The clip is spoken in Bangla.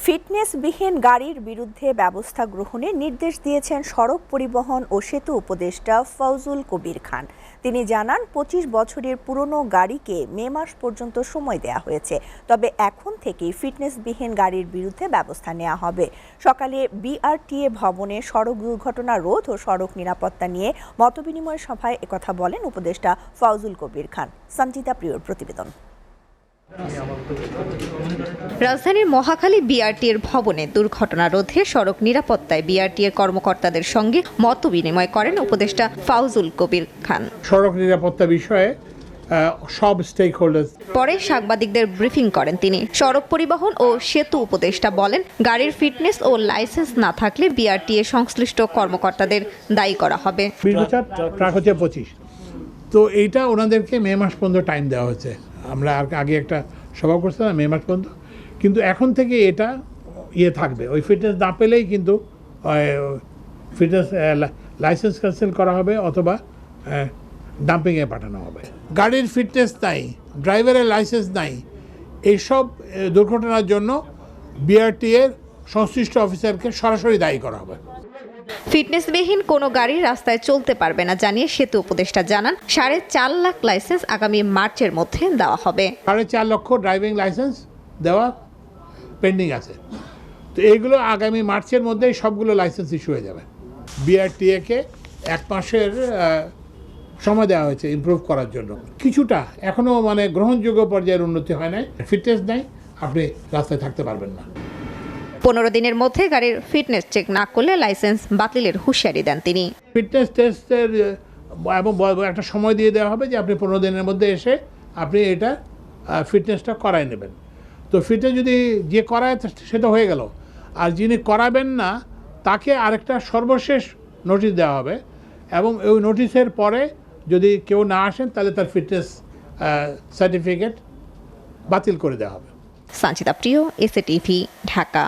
ফিটনেসবিহীন গাড়ির বিরুদ্ধে ব্যবস্থা গ্রহণের নির্দেশ দিয়েছেন সড়ক পরিবহন ও সেতু উপদেষ্টা ফয়জুল কবির খান। তিনি জানান ২৫ বছরের পুরনো গাড়িকে মে মাস পর্যন্ত সময় দেওয়া হয়েছে, তবে এখন থেকেই ফিটনেসবিহীন গাড়ির বিরুদ্ধে ব্যবস্থা নেওয়া হবে। সকালে বিআরটিএ ভবনে সড়ক দুর্ঘটনা রোধ ও সড়ক নিরাপত্তা নিয়ে মতবিনিময় সভায় একথা বলেন উপদেষ্টা ফয়জুল কবির খান। সঞ্চিতা প্রিয়র প্রতিবেদন। রাজধানীর মহাখালী বিআরটিএর ভবনে দুর্ঘটনা রোধে সড়ক নিরাপত্তায় বিআরটিএ কর্মকর্তাদের সঙ্গে মতবিনিময় করেন উপদেষ্টা ফয়জুল কবির খান। সড়ক নিরাপত্তা বিষয়ে সব স্টেক হোল্ডার্স পরে সাংবাদিকদের ব্রিফিং করেন তিনি। সড়ক পরিবহন ও সেতু উপদেষ্টা বলেন, গাড়ির ফিটনেস ও লাইসেন্স না থাকলে বিআরটিএ সংশ্লিষ্ট কর্মকর্তাদের দায়ী করা হবে। 20 বছর ট্রাক হচ্ছে 25, তো এইটা ওনাদেরকে মে মাস পর্যন্ত টাইম দেওয়া হয়েছে। আমরা আগে একটা সভা করছিলাম মে মাস পর্যন্ত, কিন্তু এখন থেকে এটা থাকবে। ওই ফিটনেস না পেলেই কিন্তু ফিটনেস লাইসেন্স ক্যান্সেল করা হবে অথবা ডাম্পিংয়ে পাঠানো হবে। গাড়ির ফিটনেস নাই, ড্রাইভারের লাইসেন্স নাই, এইসব দুর্ঘটনার জন্য বিআরটিএর সংশ্লিষ্ট অফিসারকে সরাসরি দায়ী করা হবে। ফিটনেসবিহীন কোনো গাড়ি রাস্তায় চলতে পারবে না জানিয়ে সেতু উপদেষ্টা জানান, 4.5 লাখ লাইসেন্স আগামী মার্চের মধ্যে দেওয়া হবে। 4.5 লক্ষ ড্রাইভিং লাইসেন্স দেওয়া পেন্ডিং আছে, তো এইগুলো আগামী মার্চের মধ্যেই সবগুলো লাইসেন্স ইস্যু হয়ে যাবে। বিআরটিএকে 1 মাসের সময় দেওয়া হয়েছে ইমপ্রুভ করার জন্য। কিছুটা এখনও গ্রহণযোগ্য পর্যায়ের উন্নতি হয় নাই। ফিটনেস নাই, আপনি রাস্তায় থাকতে পারবেন না। 15 দিনের মধ্যে গাড়ির ফিটনেস চেক না করলে লাইসেন্স বাতিলের হুঁশিয়ারি দেন তিনি। ফিটনেস টেস্টের এবং একটা সময় দিয়ে দেওয়া হবে যে আপনি 15 দিনের মধ্যে এসে আপনি এটা ফিটনেসটা করায় নেবেন। তো ফিটনেস যদি যে করায় সেটা হয়ে গেল, আর যিনি করাবেন না তাকে আরেকটা সর্বশেষ নোটিশ দেওয়া হবে, এবং ওই নোটিশের পরে যদি কেউ না আসেন তাহলে তার ফিটনেস সার্টিফিকেট বাতিল করে দেওয়া হবে। সঞ্চিতা প্রিয়, এসএটিভি, ঢাকা।